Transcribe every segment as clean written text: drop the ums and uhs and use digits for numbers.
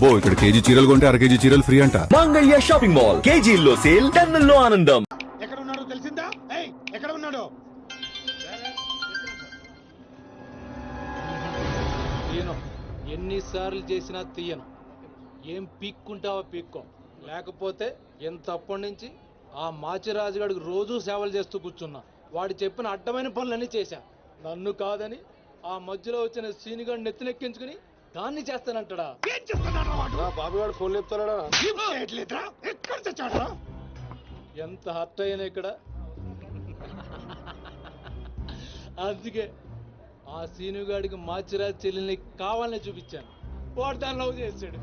అబ్బో ఇక్కడ కేజీ చీరలు కొంటే అర కేజీ చీరలు ఫ్రీ అంట. మంగళ్య షాపింగ్ మాల్, కేజీల్లో సేల్, టన్నుల్లో ఆనందం. ఎక్కడ ఉన్నాడో తెలిసిందా? ఎక్కడ ఉన్నాడో? తీయను, ఎన్నిసార్లు చేసినా తీయను. ఏం పీక్కుంటావో పీక్కో, లేకపోతే ఎంతప్పటి నుంచి ఆ మాచిరాజుగాడికి రోజూ సేవలు చేస్తూ కూర్చున్నా. వాడు చెప్పిన అడ్డమైన పనులన్నీ చేశా. నన్ను కాదని ఆ మధ్యలో వచ్చిన సీనిగాడు నెత్తినెక్కించుకుని దాన్ని చేస్తానంటాడా? ఏం చేస్తున్నాడు వాడు? బాబు గారు ఫోన్ చెప్తాడా? ఏం చేయట్లేదురా? ఎక్కడ తెచ్చాడురా? ఎంత హర్ట్ అయినా ఇక్కడ. అందుకే ఆ సీనుగాడికి మాచిరాజు చెల్లెల్ని కావాలని చూపించాను. వాడు దాన్ని లవ్ చేశాడు.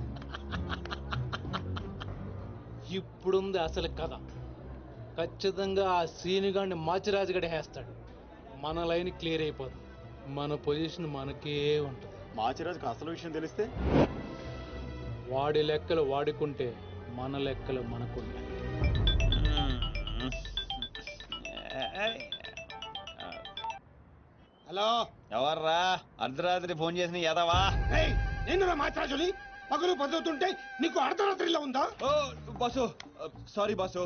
ఇప్పుడుంది అసలు కథ. ఖచ్చితంగా ఆ సీనుగాడిని మాచిరాజు గడి వేస్తాడు. మన లైన్ క్లియర్ అయిపోతుంది. మన పొజిషన్ మనకే ఉంటుంది. మాచిరాజుకి అసలు విషయం తెలిస్తే వాడి లెక్కలు వాడుకుంటే మన లెక్కలు మనకుంటాయి. హలో, ఎవర్రా అర్ధరాత్రి ఫోన్ చేసిన ఎదవా? నేను మాట్లాడుని పగలు పదువుతుంటే నీకు అర్ధరాత్రిలో ఉందా? Oh boss, sorry boss.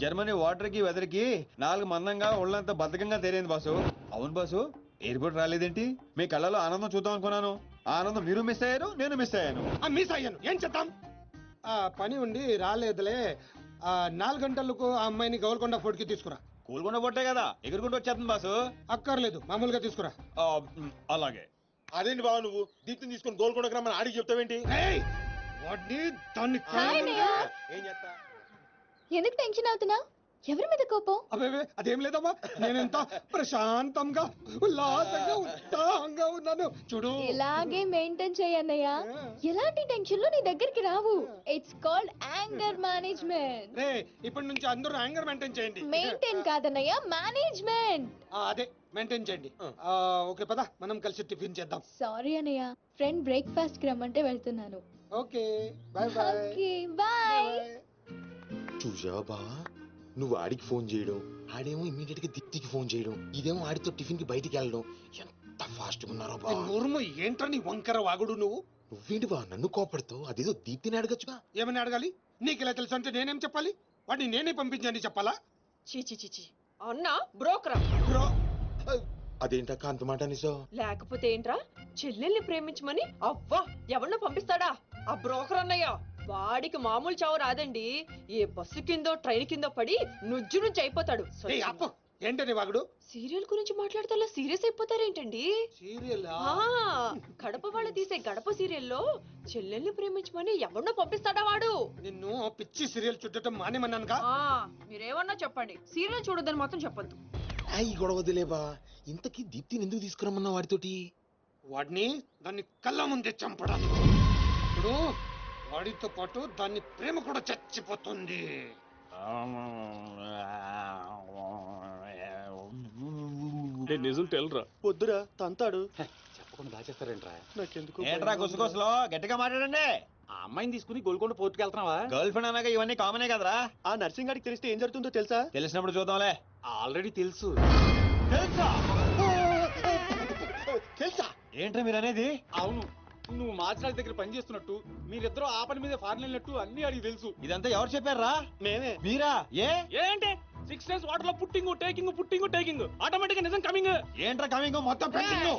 Germany water కి వెదర్ కి 4 మందంగా ఒళ్ళంతా బద్ధకంగా తేలింది బాసు. అవును బాసు, ఎయిర్పోర్ట్ రాలేదేంటి? మీ కళ్ళలో ఆనందం చూద్దాం అనుకున్నాను. ఆనందం మీరు మిస్ అయ్యారు, నేను మిస్ అయ్యాను. మిస్ అయ్యాను, ఏం చేద్దాం? పని ఉండి రాలేదులే. 4 గంటలకు ఆ అమ్మాయిని గౌల్కొండ ఫోర్ట్ కి తీసుకురా. కూల్గొండ పొట్టే కదా, ఎగురుకుంటూ వచ్చేస్తుంది బాసు. అక్కర్లేదు, మామూలుగా తీసుకురా. అలాగే. అదేంటి బావ, నువ్వు దీప్తిని తీసుకొని గోల్కొండకు రమ్మని ఆడికి చెప్తావేంటి? వాడిని దాన్ని ఏం చేస్తా? ఎందుకు టెన్షన్ అవుతున్నా? ఎవరి మీద కోపం? అదే అదేం లేదమ్మా, నేనెంత ప్రశాంతంగా ఉల్లాసంగా ఉత్సాహంగా ఉన్నాను చూడు. ఇలాగే మెయింటైన్ చేయన్నయ్య. ఎలాంటి టెన్షన్లు నీ దగ్గరికి రావు. It's called anger management. రే, ఇప్పటి నుంచి అందరూ యాంగర్ మెయింటైన్ చేయండి. మెయింటైన్ కాదన్నయ్య, మేనేజ్మెంట్. అదే మెయింటైన్ చేయండి. ఓకే, పద మనం కలిసి టిఫిన్ చేద్దాం. సారీ అన్నయ్య, ఫ్రెండ్ బ్రేక్ఫాస్ట్ కి రమ్మంటే వెళ్తున్నాను. Okay, bye bye. Okay bye. చూసావా బావా, నువ్వు ఆడికి ఫోన్ చేయడం, ఆడేమో ఇమీడియట్ గా దీప్తికి ఫోన్ చేయడం, ఇదేమో ఆడితో టిఫిన్ కి బయటికి వెళ్ళడం. ఎంత ఫాస్ట్ గా ఉన్నారో బావా. నోరుము ఏంట్రా నీ వంకర వాగుడు నువ్వు? నువ్వేంటి బావ నన్ను కోపడతావు? అదేదో దీప్తిని అడగచ్చుగా. ఏమని అడగాలి? నీకు ఇలా తెలుసు అంటే నేనేం చెప్పాలి? వాడిని నేనే పంపించండి చెప్పాలా? చీచి అన్నా బ్రోకరా? బ్రో, అదేంటక్క అంత మాట నిజం? లేకపోతే ఏంట్రా, చెల్లెల్ని ప్రేమించమని అవ్వా ఎవరినో పంపిస్తాడా? ఆ బ్రోకర్ అన్నయ్య వాడికి మామూలు చావు రాదండి. ఏ బస్సు కిందో ట్రైన్ కిందో పడి నుజ్జు నుంచి అయిపోతాడు. ఏయ్ అప్పు, ఏంటని వాగుడు? సీరియల్ గురించి మాట్లాడితే అలా సీరియస్ అయిపోతారేంటండి? సీరియల్ కడప వాళ్ళు తీసే గడప సీరియల్లో చెల్లెల్ని ప్రేమించమని ఎవరినో పంపిస్తాడా వాడు? నిన్ను పిచ్చి సీరియల్ చుట్టడం మానేమన్నానుగా. మీరేమన్నా చెప్పండి, సీరియల్ చూడొద్దని మాత్రం చెప్పొద్దు. ఈ గొడవదిలే బా. ఇంతకీ దీప్తిని ఎందుకు తీసుకురమ్మన్నా వాడితోటి? వాడిని దాన్ని కళ్ళ ముందే చంపడానికి. ఇప్పుడు వాడితో పాటు దాన్ని ప్రేమ కూడా చచ్చిపోతుంది. నిజం తెలరా? వద్దురా, తంతాడు. చెప్పకుండా దాచేస్తారేంట్రా? నాకెందుకు ఏంట్రా గుసగుసలో గట్టిగా మాట్లాడండి. ఆ అమ్మాయిని తీసుకుని గోల్కొండ పోర్టుకి వెళ్తున్నావా? గర్ల్ ఫ్రెండ్ అనగా ఇవన్నీ కామనే కదరా. ఆ నర్సింగ్ గారికి తెలిస్తే ఏం జరుగుతుందో తెలుసా? తెలిసినప్పుడు చూద్దాంలే. ఆల్రెడీ తెలుసు. తెలుసా? తెలుసా? ఏంట్రా మీరు అనేది? అవును, నువ్వు మాచిరాజు దగ్గర పని చేస్తున్నట్టు, మీరిద్దరూ ఆ పని మీద ఫారెన్ వెళ్ళినట్టు అన్ని అడిగి తెలుసు. ఇదంతా ఎవరు చెప్పారా? మేమే. మీరా? ఏంటి 6 days వాటర్ లో పుట్టింగ్ టేకింగ్ ఆటోమేటిక్ నిజం కమింగ్. ఏంట్రా కమింగ్ మొత్తం పెండింగ్?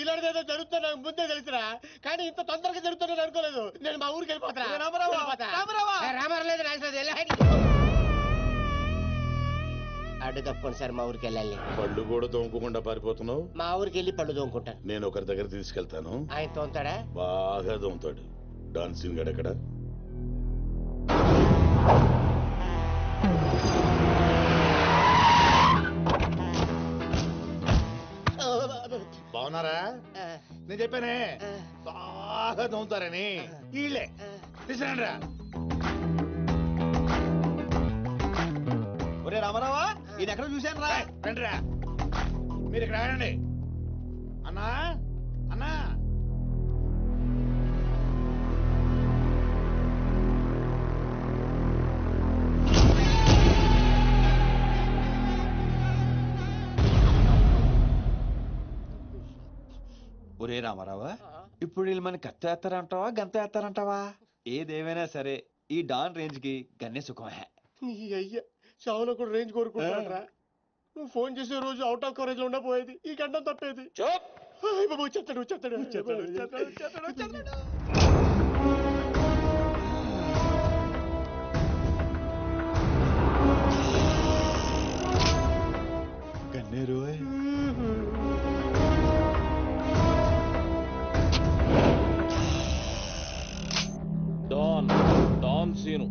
ఇలాంటిదేదో జరుగుతుంది నాకు ముందే తెలుసురా, కానీ ఇంత తొందరగా జరుగుతుందని అనుకోలేదు. నేను మా ఊరికి వెళ్ళిపోతా. అడ్డు తప్పుకోండి సార్, మా ఊరికి వెళ్ళాలి. పళ్ళు కూడా తోముకోకుండా పారిపోతున్నావు. మా ఊరికి వెళ్ళి పళ్ళు తోముకుంటాను. నేను ఒకరి దగ్గర తీసుకెళ్తాను, ఆయన తోముతాడా? బాగా తోముతాడు. డాన్సింగ్ గడెక్కడ? బాగున్నారా? నేను చెప్పానే బాగా తోముతారని. వీళ్ళే తీసుకురండి రా. ఒరే రామారావా, ఇది ఎక్కడ చూశాను రా. రండి రా, మీరు ఇక్కడ ఆగండి. అన్నా అన్నా, ఒరే రామారావా, ఇప్పుడు వీళ్ళు మనకి కత్తి వేస్తారంటావా గంత వేస్తారంటావా? ఏదేమైనా సరే ఈ డాన్ రేంజ్ కి గన్నే సుఖమే. నీ అయ్యా చావులో కూడా రేంజ్ కోరుకుంటారా? నువ్వు ఫోన్ చేసే రోజు అవుట్ ఆఫ్ కవరేజ్ లో ఉండపోయేది, ఈ గంటం తప్పేది. హాయ్ బాబు, చెత్తడు చెత్తడు చెత్తడు చెత్తడు చెత్తడు చెత్తడు. గన్నే రోయ్. డాన్ డాన్ సీను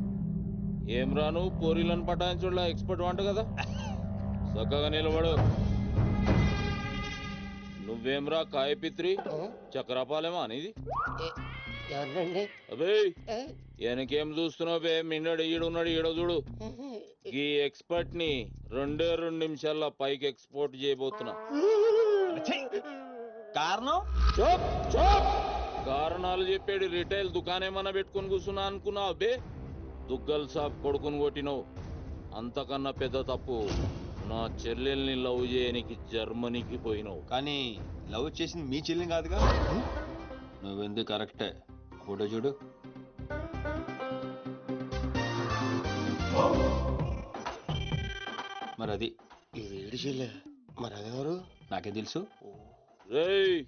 ఏం రాను పోరీలను పటాయించడంలో ఎక్స్పర్ట్ వంట కదా. చక్కగా నిలబడు. నువ్వేమ్రా కాయపిత్రి చక్రపాలేమా అనేది? ఎవరండి? అబే వెనకేం చూస్తున్నావు బే? మిన్నడు ఈడున్నాడు, ఈడ చూడు. ఈ ఎక్స్పర్ట్ ని 2 నిమిషాల్లో పైకి ఎక్స్పోర్ట్ చేయబోతున్నా. కారణం? చూప్ చూప్. కారణాలు చెప్పాడు. రిటైల్ దుకాణేమన్నా పెట్టుకుని కూర్చున్నా అనుకున్నావు బే? దుగ్గల్ సాబ్ కొడుకుని కొట్టినవు. అంతకన్నా పెద్ద తప్పు నా చెల్లెల్ని లవ్ చేయనికి జర్మనీకి పోయినావు. కానీ లవ్ చేసింది మీ చెల్లిని కాదుగా. నువ్వెందుకు కరెక్టే. ఫోటో చూడు. మరి అది ఈ వేడి చెల్లె మరి అదెవరు? నాకే తెలుసు. రేయ్,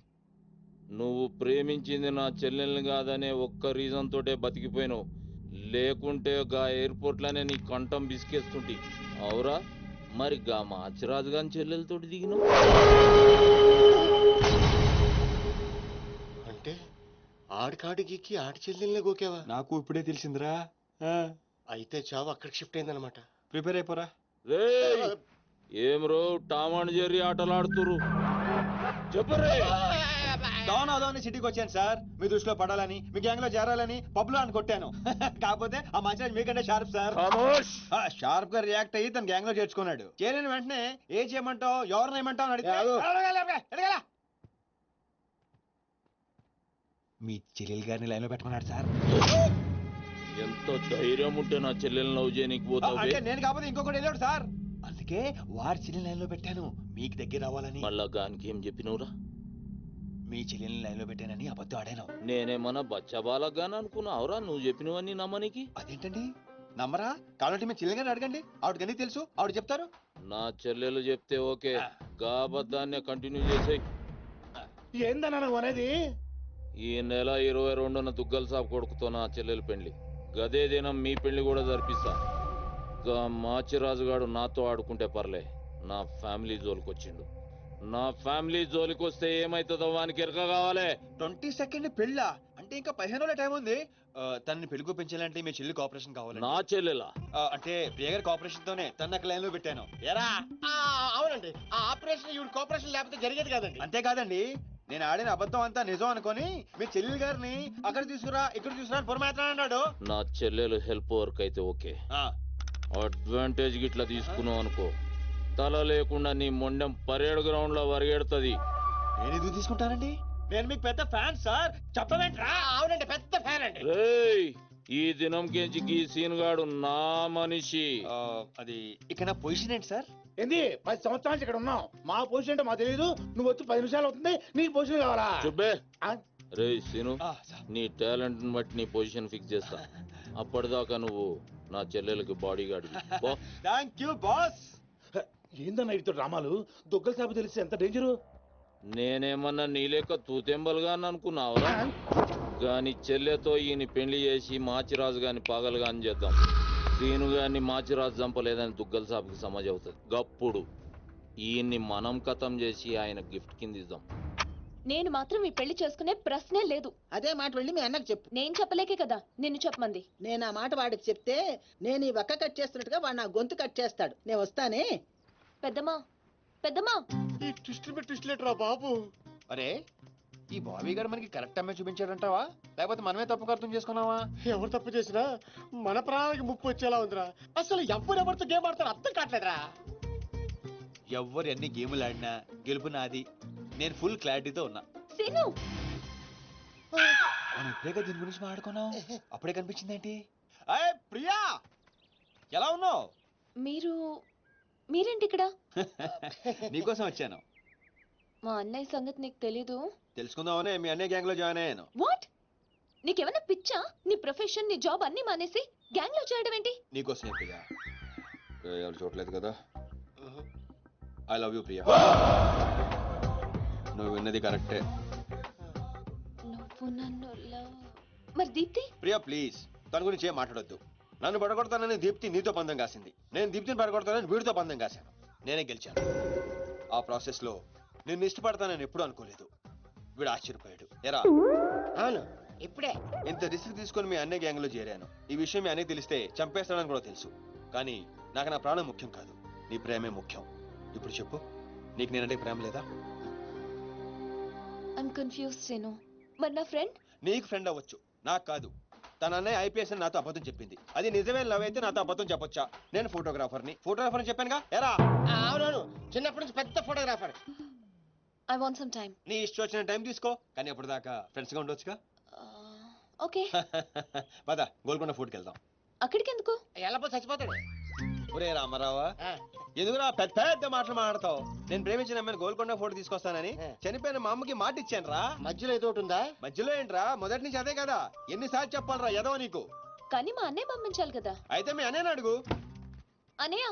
నువ్వు ప్రేమించింది నా చెల్లెల్ని కాదనే ఒక్క రీజన్ తోటే బతికిపోయినావు. లేకుంటే గా ఎయిర్పోర్ట్ లోనే నీ కంఠం బిసికేస్తుంటి. అవురా? మరి గా మాచిరాజు గాని చెల్లెలతోటి దిగినావు. అంటే ఆడికాడికి ఆడి చెల్లెల్నే గోకేవా? నాకు ఇప్పుడే తెలిసిందిరా. అయితే చావు అక్కడికి షిఫ్ట్ అయిందనమాట. ప్రిపేర్ అయిపోరా. రేయ్, ఏం రో టామ్ అండ్ జెర్రీ ఆటలాడుతురు? చెప్పరే. డాన్ అదోని సిటీకి వచ్చాను సార్, మీ దృష్టిలో పడాలని, మీ గ్యాంగ్ లో చేరాలని పబ్ లో అని కొట్టాను. కాకపోతే ఆ మంచి మీకంటే షార్ప్ సార్. షార్ప్ గా రియాక్ట్ అయ్యి తన గ్యాంగ్ లో చేర్చుకున్నాడు. చేరిన వెంటనే ఏ చేయమంటావు, ఎవరిని ఏమంటావు అని అడిగితే మీ చెల్లెలు గారిని లైన్ లో పెట్టుకున్నాడు సార్. ఎంత ధైర్యం ఉంటే నా చెల్లెల్ని లవ్ చేయనీకి పోతావు? అంటే నేను కాకపోతే ఇంకొకటి వెళ్ళాడు సార్, అందుకే వారి చెల్లెని లైన్ లో పెట్టాను మీకు దగ్గర రావాలని. మళ్ళా గానికి ఏం చెప్పినవురా? మీ చెల్లెల్ని లైన్ లో పెట్టానని అబద్ధం ఆడాను. నేనేమన్నా బచ్చబాలగాని అనుకున్నావురా నువ్వు చెప్పినవన్నీ నమ్మనికి? అదేంటండి నమ్మరా? కాబట్టి మీ చెల్లెని గారిని అడగండి, ఆవిడకి అన్ని తెలుసు, ఆవిడ చెప్తారు. నా చెల్లెలు చెప్తే ఓకే, గా అబద్ధాన్ని కంటిన్యూ చేసేయ్. ఏందన్నా నువ్వు అనేది? ఈ నెల 22న దుగ్గల్ సాబ్ కొడుకుతో నా చెల్లెలు పెళ్లి. గదే దినం మీ పెళ్లి కూడా జరిపిస్తా. గా మాచిరాజుగాడు నాతో ఆడుకుంటే పర్లే, నా ఫ్యామిలీ జోలికొచ్చిండు. నా ఫ్యామిలీ జోలికొస్తే ఏమైతుందో వానికి ఎరక కావాలి. 22nd పెళ్ళా? అంటే ఇంకా 15 రోజుల టైం ఉంది. తనని పెళ్లి పెంచాలంటే మీ చెల్లి కోఆపరేషన్ కావాలి. నా చెల్లెలా? అంటే ప్రియ గారి కోఆపరేషన్ తోనే తన లైన్ లో పెట్టాను. ఎరా అవునండి, ఆ ఆపరేషన్ ఈవిడ కోఆపరేషన్ లేకపోతే జరిగేది కాదండి. అంతేకాదండి, నేను ఆడిన అబద్ధం అంతా నిజం అనుకొని మీ చెల్లెలు గారిని అక్కడ తీసుకురా ఇక్కడ తీసుకురా అని పొరమాట్లాడు. నా చెల్లెలు హెల్ప్ వర్క్ అయితే ఓకే, అడ్వాంటేజ్ గిట్లా తీసుకున్నావు అనుకో, తల లేకుండా నీ మొండెం పరేడ్ గ్రౌండ్ లో వరిగెడుతుంది. నేను ఎందుకు తీసుకుంటానండి? నేను మీకు పెద్ద ఫ్యాన్ సార్, చెప్పవేంట్రా? అవునండి, పెద్ద ఫ్యాన్ అండి. రేయ్, ఈ దినం కెంచి గీ సీన్ గాడు నా మనిషి. అది ఇక నా పొజిషన్ ఏంటి సార్? ఏంది 10 సంవత్సరాలు ఇక్కడ ఉన్నాం, మా పొజిషన్ అంటే మాకు తెలియదు. నువ్వు వచ్చి 10 నిమిషాలు అవుతుంది, నీ పొజిషన్ కావాలా? చుబ్బే. రేయ్ సీను, నీ టాలెంట్ ని బట్టి నీ పొజిషన్ ఫిక్స్ చేస్తా. అప్పటిదాకా నువ్వు నా చెల్లెలకి body guard. Thank you boss. ఏందన్నా ఇటు డ్రామాలు? దుగ్గల సాబు తెలిసి ఎంత డేంజరు. నేనేమన్నా నీ లెక్క తూతెంబలుగా అనుకున్నావురా? గాని చెల్లెతో ఈయన పెళ్లి చేసి మాచిరాజు గాని పాగలు గాని చేద్దాం. సీను గాని మాచిరాజు చంపలేదని దుగ్గల సాబుకి సమాజ్ అవుతుంది. గప్పుడు ఈయన్ని మనం కథం చేసి ఆయన గిఫ్ట్ కింద ఇద్దాం. నేను మాత్రం ఈ పెళ్లి చేసుకునే ప్రశ్నే లేదు. అదే మాట వెళ్ళి మీ అన్నకు చెప్పు. నేను చెప్పలేకే కదా నిన్ను చెప్పమంది. నేను ఆ మాట వాడికి చెప్తే నేను ఈ వక్క కట్ చేస్తున్నట్టుగా వాడు నా గొంతు కట్ చేస్తాడు. నేను వస్తానే. పెద్దమ్మా పెద్దమ్మా. ఈ ట్విస్ట్ లేటరా బాబు. అరే, ఈ బాబీ గారు మనకి కరెక్ట్ అమ్మాయి చూపించాడంటావా, లేకపోతే మనమే తప్పు అర్థం చేసుకున్నావా? ఎవరు తప్పు చేసినా మన ప్రాణానికి ముప్పు వచ్చేలా ఉందిరా. అసలు ఎవరెవరితో గేమ్ ఆడతారు అర్థం కావట్లేదురా. ఎవరు ఎన్ని గేములు ఆడినా గెలుపు నాది. నేను ఫుల్ క్లారిటీతో ఉన్నా. సీను, మనం ఇప్పుడే దీని గురించి మాట్లాడుకున్నాం, అప్పుడే కనిపించింది ఏంటి? అయ్యే ప్రియా, ఎలా ఉన్నావు? మీరేంటి ఇక్కడ? నీకోసం వచ్చాను. మా అన్నయ్య సంగతి నీకు తెలీదు. తెలుసుకుందామనే మీ అన్నయ్య గ్యాంగ్ లో జాయిన్ అయ్యాను. వాట్? నీకేమైనా పిచ్చా? నీ ప్రొఫెషన్, నీ జాబ్ అన్ని మానేసి గ్యాంగ్ లో చేయడం ఏంటి? నీకోసమే ప్రియా. ఎవరు చూడలేదు కదా. I love you Priya. నువ్వు విన్నది కరెక్టే. నువ్వు నన్ను లవ్. మరి దీప్తి? ప్రియా ప్లీజ్ దాని గురించి ఏం మాట్లాడొద్దు. నన్ను పడగొడతానని దీప్తి నీతో పందెం కాసింది. నేను దీప్తిని పడగొడతానని వీడితో పందెం కాశాను. నేనే గెలిచాను. ఆ ప్రాసెస్ లో నిన్ను ఇష్టపడతానని ఎప్పుడు అనుకోలేదు. వీడు ఆశ్చర్యపోయాడు. ఎరా అవును, ఇప్పుడే. ఇంత రిస్క్ తీసుకొని మీ అన్నయ్య గ్యాంగ్ లో చేరాను. ఈ విషయం మీ అన్నయ్య తెలిస్తే చంపేస్తాడని కూడా తెలుసు. కానీ నాకు నా ప్రాణం ముఖ్యం కాదు, నీ ప్రేమే ముఖ్యం. ఇప్పుడు చెప్పు, నీకు నేనంటే ప్రేమ లేదా? I'm confused Seenu. మరి నా ఫ్రెండ్? నీకు ఫ్రెండ్ అవ్వచ్చు, నాకు కాదు. తన అన్నయ్య ఐపీఎస్ అని నాతో అబద్ధం చెప్పింది. అది నిజమే లవ్ అయితే నాతో అబద్ధం చెప్పొచ్చా? నేను ఫోటోగ్రాఫర్ని చెప్పానుగా. ఎరా అవునవును, చిన్నప్పటి నుంచి పెద్ద photographer. I want some time. నీ ఇష్టం వచ్చిన టైం తీసుకో, కానీ అప్పటిదాకా ఫ్రెండ్స్ గా ఉండొచ్చుగా. ఓకే. పద గోల్కొండ ఫుడ్కి వెళ్దాం. అక్కడికి ఎందుకు? ఎలా పోతే చచ్చిపోతాడు. ఒరే రామారావా, ఆ, ఎందుకురా పెద్ద పెద్ద మాటలు మాట్లాడతావు? నేను ప్రేమించిన అమ్మాయిని గోల్కొండ ఫోటో తీసుకొస్తానని చనిపోయిన మా అమ్మకి మాట ఇచ్చాను రా. మధ్యలో ఏదో ఒకటి ఉందా? మధ్యలో ఏంట్రా, మొదటి నుంచి అదే కదా. ఎన్నిసార్లు చెప్పాలరా ఎదవ నీకు? కానీ మా అన్నయ్య పంపించాలి కదా. అయితే మీ అన్నయ్యని అడుగు. అన్నయ్య,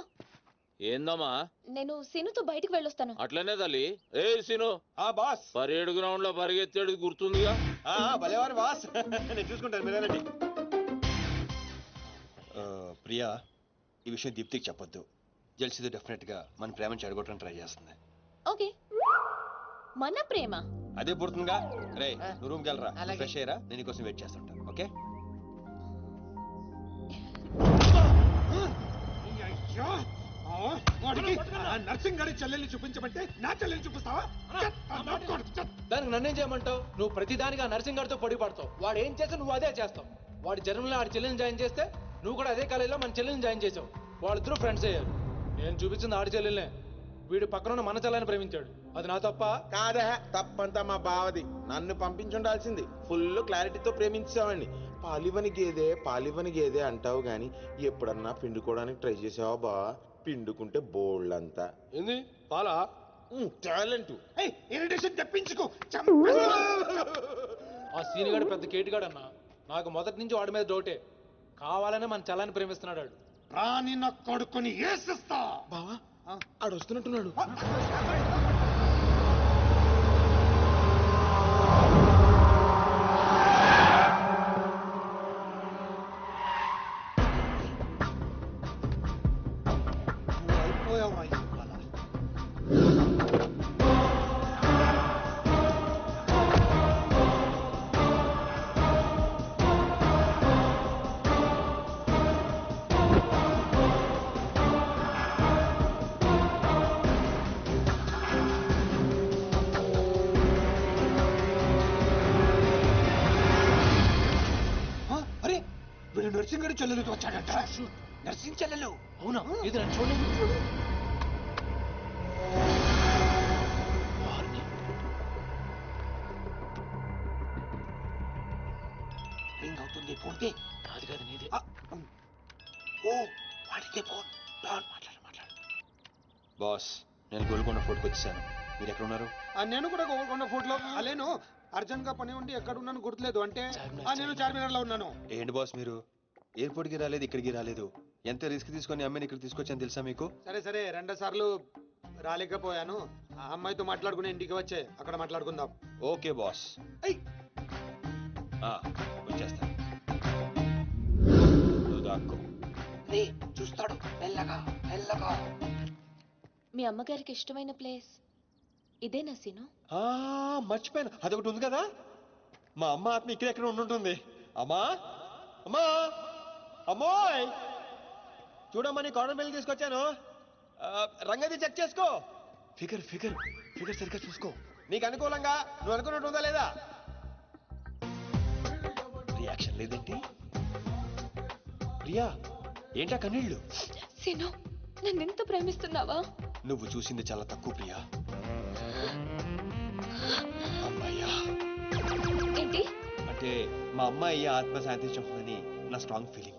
ఏందమ్మా? నేను సీనుతో బయటికి వెళ్ళొస్తాను. అట్లనే తల్లి. ఏ సీను, ఆ బాస్. పరేడ్ గ్రౌండ్ లో పరిగెత్తేది గుర్తుందిగా? భలేవారు బాస్. నేను చూసుకుంటాను, మీరేనండి. ప్రియా, ఈ విషయం దీప్తికి చెప్పొద్దు. జెల్సీతో డెఫినెట్ గా మన ప్రేమను చెడగొట్టడానికి ట్రై చేస్తుంది. ఓకే. మన ప్రేమ అదే పుడుతుందిగా. రే నువ్వు రూమ్కి వెళ్ళరా, అలాగే. ఫ్రెష్ అయ్యరా, నేను నీకోసం వెయిట్ చేస్తుంటా. ఓకే. అయ్యో, వాడికి ఆ నర్సింగ్ గారి చెల్లెల్ని చూపించమంటే నా చెల్లెల్ని చూపిస్తావా? దానికి నన్నేం చేయమంటావు? నువ్వు ప్రతిదానికి ఆ నర్సింగ్ గారితో పొడి పడతావు. వాడు ఏం చేస్తే నువ్వు అదే చేస్తావు. వాడి జన్మలో ఆడి చెల్లెని జాయిన్ చేస్తే నువ్వు కూడా అదే కాలేజీలో మన చెల్లెని జాయిన్ చేసావు. వాళ్ళిద్దరూ ఫ్రెండ్స్ అయ్యారు. నేను చూపించింది ఆడి చెల్లెలనే. వీడు పక్కన మన చెల్లని ప్రేమించాడు. అది నా తప్ప కాదా? తప్పంతా మా బావది. నన్ను పంపించుండాల్సింది. ఫుల్ క్లారిటీతో ప్రేమించావండి. పాలివని గేదే అంటావు గాని ఎప్పుడన్నా పిండుకోవడానికి ట్రై చేసావా బా? పిండుకుంటే బోల్డ్ ఏంది పాలా? టాలెంట్. ఇరిటేషన్ తెప్పించుకో. ఆ సీనిగాడు పెద్ద కేటుగాడు అన్న. నాకు మొదటి నుంచి వాడి మీద డౌటే. కావాలనే మన చెల్లని ప్రేమిస్తున్నాడు వాడు. రాని నా కొడుకుని ఏసిస్తా. బావా ఆడు వస్తున్నట్టున్నాడు. అయిపోయావా ఇవాళ? అరే, వీడు నర్సింగ్ గారి చెల్లెలతో వచ్చాడంట. నర్సింగ్ చెల్లెలు. అవునా? ఇది నన్ను చూడలేదు. రింగ్ అవుతుంది. ఫోన్కి కాదు కాదు నీదే. ఓ వాడికే ఫోన్. మాట్లాడు. బాస్, నేను గోల్కొండ ఫోర్ట్కి వచ్చేసాను. మీరు ఎక్కడ ఉన్నారు? నేను కూడా గోల్కొండ ఫోర్ట్లో లేను. అర్జెంట్ గా పని ఉండి ఎక్కడ ఉన్నాను గుర్తులేదు. అంటే నేను చార్మినార్ లో ఉన్నాను. ఏంటి బాస్ మీరు ఎయిర్పోర్ట్కి రాలేదు, ఇక్కడికి రాలేదు. ఎంత రిస్క్ తీసుకొని అమ్మాయిని ఇక్కడ తీసుకొచ్చాను తెలుసా మీకు? సరే 2 సార్లు రాలేకపోయాను. ఆ అమ్మాయితో మాట్లాడుకుని ఇంటికి వచ్చే అక్కడ మాట్లాడుకుందాం. Okay boss. వచ్చేస్తా. నువ్వు దాక్కో. చూస్తాడు మెల్లగా. మీ అమ్మగారికి ఇష్టమైన ప్లేస్ ఇదేనా సీను? మర్చిపోయాను, అదొకటి ఉంది కదా. మా అమ్మ ఆత్మ ఇక్కడెక్కడ ఉండుంటుంది. అమ్మా అమ్మా అమ్మోయ్, చూడమ్మా నీ కాటన్ బిల్ తీసుకొచ్చాను. రంగది చెక్ చేసుకో. ఫిగర్ సరిగ్గా చూసుకో. నీకు అనుకూలంగా నువ్వు అనుకున్నట్టు ఉందా లేదా? రియాక్షన్ లేదేంటి? ప్రియా ఏంటా కన్నీళ్ళు? సీను, నన్ను ఎంత ప్రేమిస్తున్నావా? నువ్వు చూసింది చాలా తక్కువ ప్రియా. అమ్మాయ్యా ఏంటి? అంటే మా అమ్మాయి ఆత్మ శాంతించుకుందని నా స్ట్రాంగ్ ఫీలింగ్.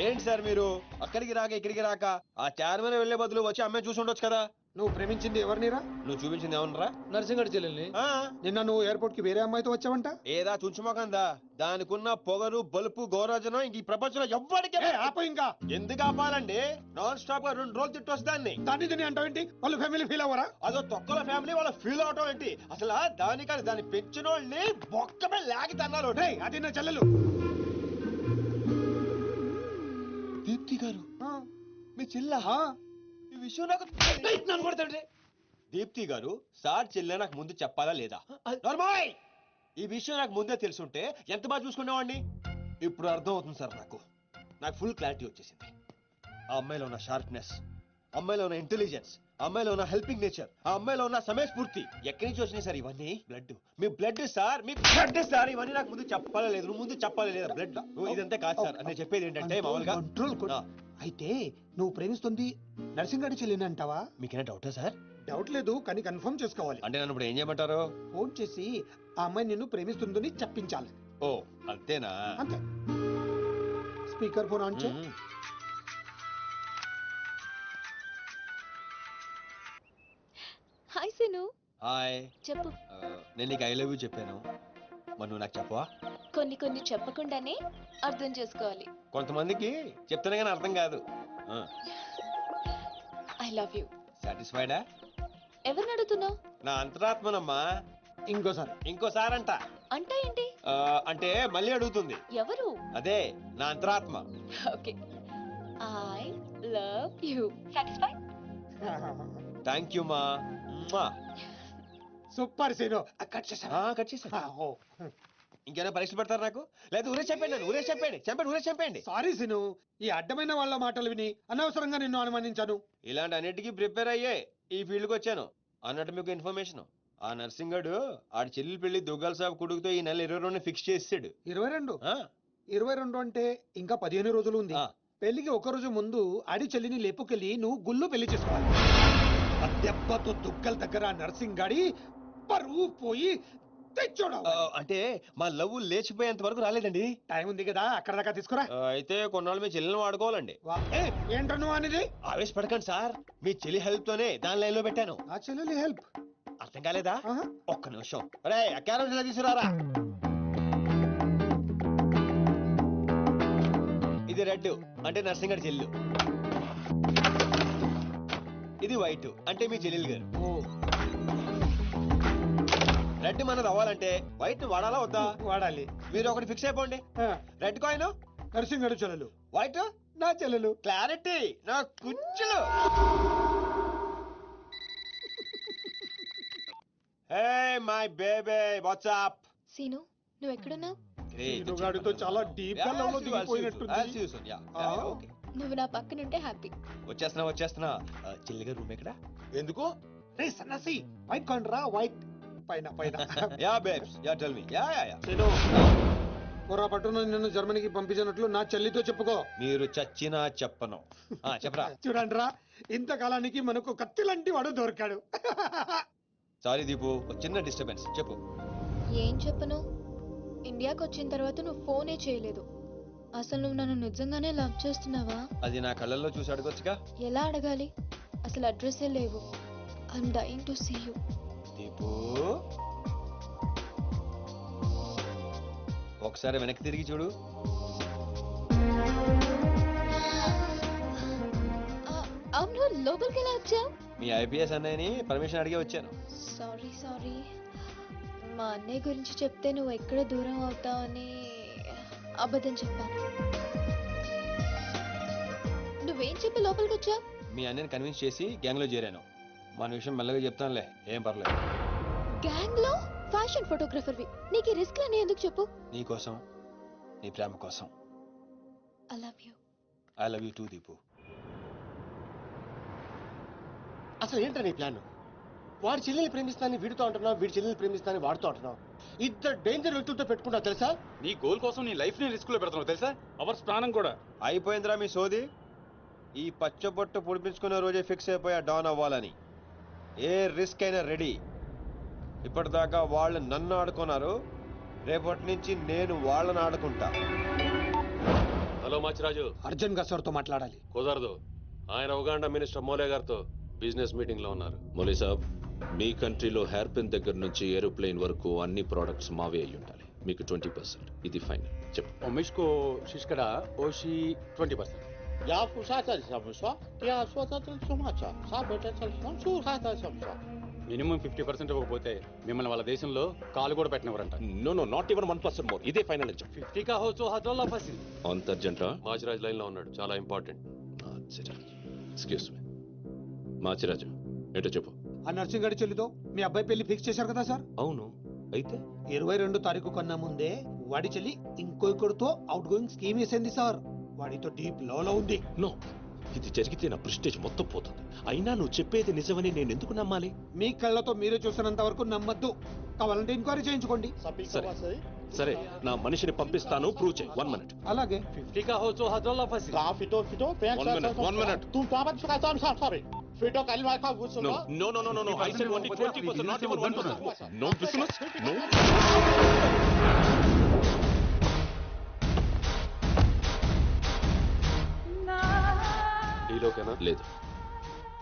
ఏంటి సార్ మీరు అక్కడికి రాక ఇక్కడికి రాక ఆ చైర్మన్ వెళ్లే బదులు వచ్చి అమ్మాయి చూసి ఉండొచ్చు కదా. నువ్వు ప్రేమించింది ఎవరినిరా? నువ్వు చూపించింది ఏమన్నారా? నర్సింగడి చెల్లెల్ని. నిన్న నువ్వు ఎయిర్పోర్ట్ కి వేరే అమ్మాయితో వచ్చావంట. ఏదా చుంచుమోకందా, దానికున్న పొగరు బలుపు గౌరవజనం ఇంక ఈ ప్రపంచంలో ఎవ్వడికి ఆపో ఇంకా. ఎందుకు ఆపాలండి? నాన్ స్టాప్ గా 2 రోజులు తిట్టొచ్చు దాన్ని. దాన్ని అంటావేంటి? వాళ్ళ ఫ్యామిలీ ఫీల్ అవ్వరా? అదో తొక్కల ఫ్యామిలీ వాళ్ళ ఫీల్ అవటం ఏంటి? అసలు దానికని దాన్ని పెంచిన వాళ్ళని బొక్కమే లాగి తన్నారు. అది నా చెల్లెలు. దీప్తి గారు మీ చెల్ల ఈ విషయం నాకు నన్ను కొడతాండి. దీప్తి గారు సార్ చెల్లె నాకు ముందు చెప్పాలా లేదా? నార్మల్ ఈ విషయం నాకు ముందే తెలుసుంటే ఎంత బాగా చూసుకునేవాడిని. ఇప్పుడు అర్థం అవుతుంది సార్. నాకు ఫుల్ క్లారిటీ వచ్చేసింది. ఆ అమ్మాయిలో ఉన్న షార్ప్నెస్, అమ్మాయిలో ఉన్న ఇంటెలిజెన్స్, అమ్మాయిలో ఉన్న హెల్పింగ్ నేచర్, ఆ అమ్మాయిలో ఉన్న సమయస్ఫూర్తి ఎక్కడి నుంచి వచ్చినాయి సార్ ఇవన్నీ? బ్లడ్, మీ బ్లడ్ సార్, మీ బ్లడ్ సార్. ఇవన్నీ నాకు ముందు చెప్పాలా లేదు? నువ్వు ముందు చెప్పాలా లేదా? బ్లడ్ ఇదంతా కాదు సార్. నేను చెప్పేది ఏంటంటే మామూలుగా అయితే నువ్వు ప్రేమిస్తుంది నర్సింగడి చెల్లిని అంటావా? మీకేనా డౌటా సార్? డౌట్ లేదు, కానీ కన్ఫర్మ్ చేసుకోవాలి. అంటే నన్ను ఇప్పుడు ఏం చేయమంటారు? ఫోన్ చేసి ఆ అమ్మాయి నిన్ను ప్రేమిస్తుందని చెప్పించాలి. ఓ అంతేనా? అంతే. స్పీకర్ ఫోన్ ఆన్ చే. హాయ్ సీను. హాయ్. చెప్పు. నేను నీకు ఐ లవ్ యూ చెప్పాను, మరి నువ్వు నాకు చెప్పవా? కొన్ని చెప్పకుండానే అర్థం చేసుకోవాలి. కొంతమందికి చెప్తానే కానీ అర్థం కాదు. I love you. సాటిస్ఫైడా? ఎవరిని అడుగుతున్నావు? నా అంతరాత్మనమ్మా. ఇంకోసారి అంట. అంటే ఏంటి? అంటే మళ్ళీ అడుగుతుంది. ఎవరు? అదే నా అంతరాత్మ. Okay. I love you. Satisfy? Thank you మా. Super scene. కట్ చేసా. ఇంకేమైనా పరీక్షలు పెడతారు నాకు? లేదా ఊరే చెప్పండి, నన్ను ఊరే చెప్పండి. సారీ సీను, ఈ అడ్డమైన వాళ్ళ మాటలు విని అనవసరంగా నిన్ను అనుమానించాను. ఇలాంటి అన్నిటికీ ప్రిపేర్ అయ్యే ఈ ఫీల్డ్కి వచ్చాను. అన్నట్టు మీకు ఇన్ఫర్మేషన్, ఆ నర్సింగడు ఆడి చెల్లి పెళ్లి దుగ్గాల సాబ్ కొడుకుతో ఈ నెల 22 ఫిక్స్ చేసాడు. 22 అంటే ఇంకా 15 రోజులు ఉంది. పెళ్లికి ఒక రోజు ముందు ఆడి చెల్లిని లేపుకెళ్ళి నువ్వు గుళ్ళు పెళ్లి చేసుకోవాలి. ఆ దెబ్బతో దుగ్గల దగ్గర నర్సింగ్ గాడి పరువు పోయి తెచ్చోడు. అంటే మా లవ్ లేచిపోయేంత వరకు రాలేదండి. టైం ఉంది కదా, అక్కడ దాకా తీసుకురా. అయితే కొన్నాళ్ళు మీ చెల్లెని వాడుకోవాలండి. ఏంటో నువ్వు అనేది? ఆవేశపడకండి సార్, మీ చెల్లి హెల్ప్ తోనే దాని లైన్ లో పెట్టాను. ఆ చెల్లెలి హెల్ప్ అర్థం కాలేదా? ఒక్క నిమిషం. అరే క్యారం తీసుకురారా. ఇది రెడ్ అంటే నర్సింగడి చెల్లు, ఇది వైట్ అంటే మీ చెల్లెలు గారు. రెడ్ మనది అవ్వాలంటే వైట్ వాడాలా వద్దా? వాడాలి. మీరు ఒకటి ఫిక్స్ అయిపోండి. రెడ్ కాయిన్ నర్సింగడి చెల్లెలు, వైట్ నా చెల్లెలు. క్లారిటీ నా కుచ్చులు. Hey my baby, what's up? Seenu, నువ్వు ఎక్కడున్నావు? గాడితో చాలా డీప్ గా లవ్ లో దిగిపోయినట్టుంది. నువ్వు నా పక్కనుంటే హ్యాపీ. వచ్చేస్తున్నా. చెల్లిగా రూమ్ ఎక్కడ? ఎందుకు? రే సన్నాసి, వైట్ కాయిన్ రా. వైట్ పైన. Yeah babes, yeah tell me. Yeah పొరపాటున నిన్ను జర్మనీకి పంపించినట్లు నా చెల్లితో చెప్పుకో. మీరు చచ్చినా చెప్పను. చెప్పరా. చూడండి రా, ఇంతకాలానికి మనకు కత్తి లాంటి వాడు దొరికాడు. సారీ దీపు, చిన్న డిస్టర్బెన్స్. చెప్పు. ఏం చెప్పను? ఇండియాకి వచ్చిన తర్వాత నువ్వు ఫోనే చేయలేదు. అసలు నువ్వు నన్ను నిజంగానే లవ్ చేస్తున్నావా? అది నా కళ్ళల్లో చూసి అడగొచ్చుగా. ఎలా అడగాలి? అసలు అడ్రస్సే లేవు. I'm dying to see you. Deepu, ఒకసారి వెనక్కి తిరిగి చూడు. అవును, లోపలికి ఎలా వచ్చావు? మీ ఐపీఎస్ అన్నయ్యని పర్మిషన్ అడిగే వచ్చాను. సారీ. మా అన్నయ్య గురించి చెప్తే నువ్వు ఎక్కడ దూరం అవుతావని అబద్ధం చెప్పాను. నువ్వేం చెప్పి లోపలికి వచ్చావు? మీ అన్నయ్యని కన్విన్స్ చేసి గ్యాంగ్ లో చేరాను. మన విషయం మెల్లగా చెప్తానులే, ఏం పర్లేదు. గ్యాంగ్ లో ఫ్యాషన్ ఫోటోగ్రఫర్వి, నీకు రిస్క్ అని ఎందుకు చెప్పు? నీ కోసం, నీ ప్రేమ కోసం. I love you. I love you two Deepu. అసలు ఏంటో నీ ప్లాన్? వాడి చెల్లెల్ని ప్రేమిస్తానని వీడితో అంటున్నావు, వీడి చెల్లెల్ని ప్రేమిస్తానని వాడితో అంటున్నావు. ఇద్దరు డేంజర్ వ్యక్తులతో పెట్టుకుంటావు తెలుసా? నీ గోల్ కోసం నీ లైఫ్ ని రిస్క్ లో పెడుతున్నావు తెలుసా? అవర్స్ ప్రాణం కూడా. అయిపోయిందిరా మీ సోది. ఈ పచ్చబొట్టు పొడిపించుకునే రోజే ఫిక్స్ అయిపోయా డాన్ అవ్వాలని. ఏ రిస్క్ అయినా రెడీ. ఇప్పటిదాకా వాళ్ళు నన్ను ఆడుకున్నారు, రేపటి నుంచి నేను వాళ్ళని ఆడుకుంటా. హలో మాచిరాజు. అర్జున్ గా సార్ తో మాట్లాడాలి. కుదరదు, ఆయన ఉగాండా మినిస్టర్ మోలే గారితో బిజినెస్ మీటింగ్ లో ఉన్నారు. మౌలీ సాబ్, మీ కంట్రీలో హెయిర్ పిన్ దగ్గర నుంచి ఏరోప్లేన్ వరకు అన్ని ప్రోడక్ట్స్ మావే అయి ఉండాలి. మీకు 20%. ఇది ఫైనల్. చెప్పు. ఉమేష్కు శిష్కడ ఓషి 20%. Ya fusata samsa, ya swata sumacha, sabeta samsu hata samsa. Minimum 50% ఇవ్వకపోతే మిమ్మల్ని వాళ్ళ దేశంలో కాలు కూడా పెట్టినవరంట. No no, not even 1% more. ఇదే ఫైనల్ అని చెప్పు. 50 కా హోచో హజోల్లా ఫసి. అంత అర్జెంటా? మాచిరాజ్ లైన్ లో ఉన్నాడు, చాలా ఇంపార్టెంట్. Excuse me. మాచిరాజు, ఏంటో చెప్పు. ఆ నర్సింగ్ గడి చెల్లితో మీ అబ్బాయి పెళ్లి ఫిక్స్ చేశారు కదా సార్? అవును, అయితే 22 తారీఖు కన్నా ముందే వాడి చెల్లి ఇంకొకరితో అవుట్ గోయింగ్ స్కీమ్ వేసింది సార్. వాడితో డీప్ లో ఉంది. నో, ఇది జరిగితే నా ప్రెస్టేజ్ మొత్తం పోతుంది. అయినా నువ్వు చెప్పేది నిజమని నేను ఎందుకు నమ్మాలి? మీ కళ్ళతో మీరే చూసినంత వరకు నమ్మద్దు. కావాలంటే ఎంక్వైరీ చేయించుకోండి. సరే, నా మనిషిని పంపిస్తాను, ప్రూవ్ చేయి. 1 minute. అలాగే 50 కా హోచో హజోల్లా ఫసి. One minute. Tu tava de ficar sabe. Fito kali ma ka gusto No, no, no, no, no, no. I said only 20%, not even 1%. No business, no. డీలోకేనా? లేదు,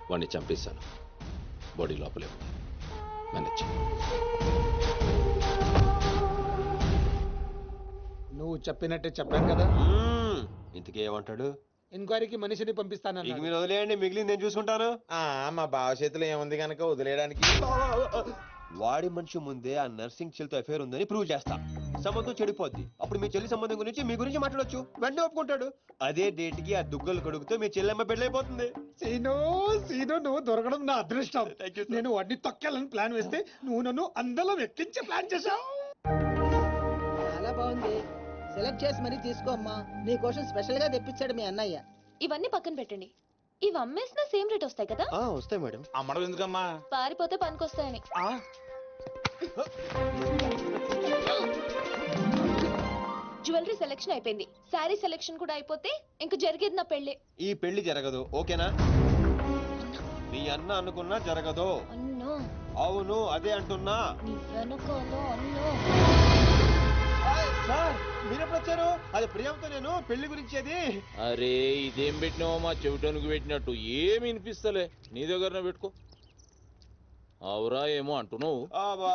వాడిని చంపేశాను. బాడీ లోపలే ఉంది. మేనేజ్. నువ్వు చెప్పినట్టే చెప్పాను కదా. ఇంతకీ ఏమంటాడు? ఎంక్వైరీకి మనిషిని పంపిస్తానన్నా. ఇక మీరు వదిలేయండి, మిగిలింది నేను చూసుకుంటాను. మా బావ చేతిలో ఏముంది కనుక వదిలేయడానికి. వాడి మనిషి ముందే ఆ నర్సింగ్ చెల్లితో అఫేర్ ఉందని ప్రూవ్ చేస్తా. సంబంధం చెడిపోద్ది. అప్పుడు మీ చెల్లి సంబంధం గురించి మీ గురించి మాట్లాడొచ్చు. వెంటనే ఒప్పుకుంటాడు. అదే డేట్ కి ఆ దుగ్గలు కొడుకుతో మీ చెల్లెమ్మ పెళ్ళైపోతుంది. సీను సీను, నువ్వు దొరకడం నా అదృష్టం. నేను వాడిని తొక్కాలని ప్లాన్ వేస్తే నువ్వు నన్ను అందలో ఎక్కించి ప్లాన్ చేశావు. చాలా బాగుంది. సెలెక్ట్ చేసి మరీ తీసుకో అమ్మా. నీ కోసం స్పెషల్ గా తెప్పించాడు మీ అన్నయ్య. ఇవన్నీ పక్కన పెట్టండి. ఇవి అమ్మేసిన సేమ్ రేట్ వస్తాయి కదా? వస్తాయి మేడం. అమ్మడం ఎందుకమ్మా? పారిపోతే పనికొస్తాయని. జ్యువెలరీ సెలెక్షన్ అయిపోయింది. శారీ సెలెక్షన్ కూడా అయిపోతే ఇంక జరిగేది నా పెళ్లి. ఈ పెళ్లి జరగదు, ఓకేనా? నీ అన్న అనుకున్నా జరగదు. అన్నో. అవును, అదే అంటున్నా. నీ వెనుకోలో అన్నో. సార్, మీరెప్పుడు వచ్చారు? అది ప్రియాంతో నేను పెళ్లి గురించి. అది అరే, ఇదేం పెట్టినావో మా చెవిటోనికి పెట్టినట్టు ఏమి వినిపిస్తలే. నీ దగ్గరనే పెట్టుకో. అవురా ఏమో అంటున్నావు.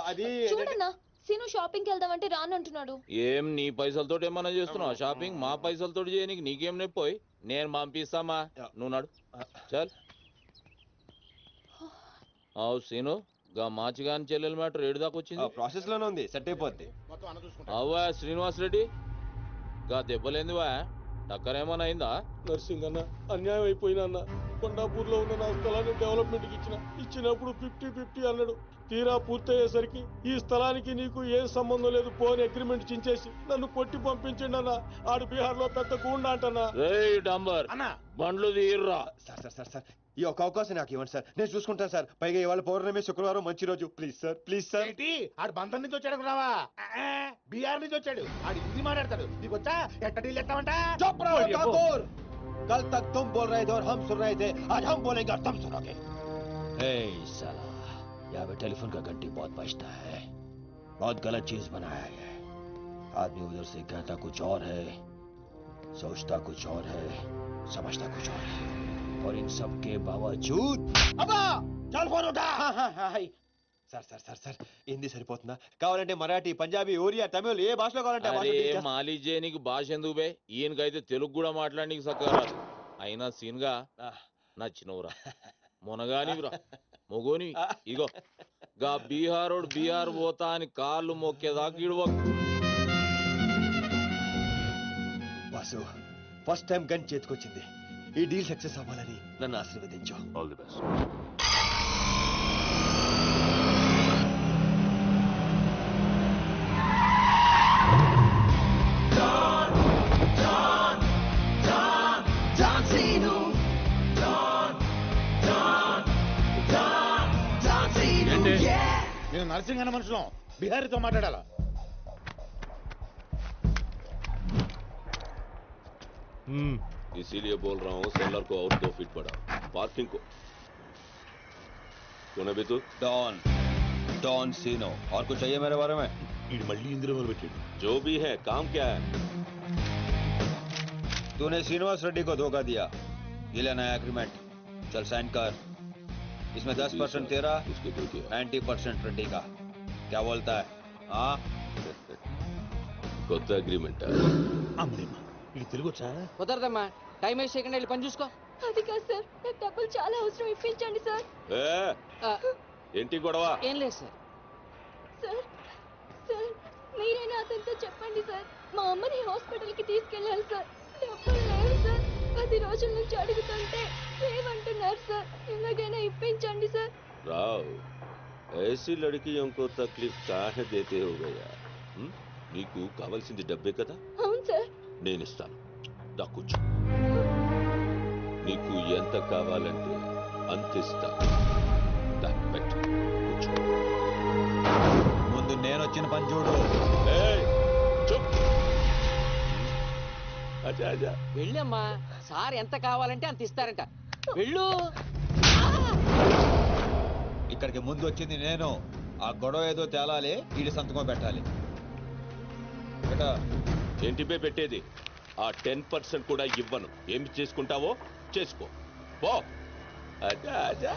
అది చూడన్నా, సీను షాపింగ్కి వెళ్దామంటే రానంటున్నాడు. ఏం నీ పైసలతోటి ఏమన్నా చేస్తున్నావు షాపింగ్? మా పైసలతోటి చేయనీకి నీకేం నొప్పోయి? నేను పంపిస్తామా, నువ్వు నడు. చల్. అవు సీను, గా మాచిగాని చెల్లెల మ్యాటర్ ఏడు దాకా వచ్చింది. ప్రాసెస్ లోనే ఉంది, సెట్ అయిపోద్ది. అవ్వా శ్రీనివాస్ రెడ్డి, గా దెబ్బలేందివా? టక్కర్ ఏమన్నా అయిందా? నర్సింగ్ అన్న, అన్యాయం అయిపోయినా అన్న. కొండాపూర్ లో ఉన్న నా స్థలాన్ని డెవలప్మెంట్ కి ఇచ్చినప్పుడు 50-50 అన్నాడు. తీరా పూర్తయ్యేసరికి ఈ స్థలానికి నీకు ఏం సంబంధం లేదు పోని అగ్రిమెంట్ చించేసి నన్ను కొట్టి పంపించండి అన్న. ఆడు బీహార్ లో పెద్ద గూండా అంటన్నా. రేయ్ డంబర్, బండ్లు తీర్రా. సార్ ఈ ఒక అవకాశం నాకు ఇవ్వండి సార్, నేను చూసుకుంటాను సార్. పైగా ఇవాళ పౌర్ణమి, శుక్రవారం మంచి రోజు. Please sir, please sir. ఆడు బంధం నుంచి వచ్చాడు రావా? బీహార్ నుంచి వచ్చాడు. ఆడు హిందీ మాట్లాడతాడు. నీకు వచ్చా? ఎట్ట డీల్ ఎత్తామంటా? कल तक तुम बोल रहे थे और हम सुन रहे थे, आज हम बोलेंगे और तुम सुनोगे. साला, यहाँ पे टेलीफोन का घंटी बहुत बजता है. बहुत गलत चीज बनाया है. आदमी उधर से कहता कुछ और है, सोचता कुछ और है, समझता कुछ और है, और इन सब के बावजूद అబ్బా చల్ ఫోన్ ఉఠా. సార్ హిందీ సరిపోతుందా? కావాలంటే మరాఠీ, పంజాబీ, ఒరియా, తమిళ్, ఏ భాషలో కావాలంటే ఆ భాషలో అరే deal చేస్తా. మాలిజే, నీకు భాష ఎందుకు బే? ఈయనకైతే తెలుగు కూడా మాట్లాడనీకి సక్కగా రాదు. అయినా సీన్గా నచ్చినవురా, మునగానివిరా, మొగోని. ఇగో గా బీహారోడు బీహార్ పోతా అని కాళ్ళు మొక్కేదాకా ఇడవ. వాసు, ఫస్ట్ టైం గన్ చేతికొచ్చింది. ఈ డీల్ సక్సెస్ అవ్వాలని నన్ను ఆశీర్వదించు. All the best. నేను నర్సింగ్ అన్న మనుషులం, బిహారీతో మాట్లాడాలా? इसीलिए बोल रहा हूँ सेलर को और 2 फीट बढ़ा, पार्किंग को. कौन है तू? डॉन सीनो. और कुछ चाहिए मेरे बारे में? मल्ली इंद्र जो भी है, काम क्या है? तूने श्रीनिवास रेड्डी को धोखा दिया, ये ले नया एग्रीमेंट, चल साइन कर। इसमें 10% तेरा, 90% रेड्डी का। क्या बोलता है? हाँ కొత్త అగ్రిమెంట్ అమ్మలేమ్మా ఇది తెలుగు వచ్చా? కుదరదమ్మా, టైం వేస్ట్ చేయకుండా వెళ్ళి పని చూసుకో. అది కాదు సార్, నాకు డబ్బులు చాలా అవసరం, ఇప్పించండి సార్. ఏంటి గొడవ? ఏం లేదు సార్. సార్ సార్ మీరైనా అతనితో చెప్పండి సార్, మా అమ్మని హాస్పిటల్కి తీసుకెళ్ళాలి సార్. డబ్బులు లేవు సార్, 10 రోజుల నుంచి అడుగుతుంటే లేవంటున్నారు సార్. ఎలాగైనా ఇప్పించండి సార్. రావ్ ऐसी लड़कियों को तकलीफ काहे देते हो गया? నీకు కావాల్సింది డబ్బే కదా, అవును సార్. నేను ఇస్తాను. దా కూర్చో. నీకు ఎంత కావాలంటే అంత ఇస్తా. దా పెట్టు, కూర్చో. ముందు నేను వచ్చిన పని చూడు. ఏయ్, చూప్. అచ్చా అచ్చా. వెళ్ళమ్మా, సార్ ఎంత కావాలంటే అంత ఇస్తారంట. వెళ్ళు. ఇక్కడికి ముందు వచ్చింది నేను. ఆ గొడవ ఏదో తేలాలి, ఈడి సంతకం పెట్టాలి. ఏంటి పే పెట్టేది? ఆ 10% కూడా ఇవ్వను. ఏమి చేసుకుంటావో చేసుకో. పో. అచ్చా అచ్చా.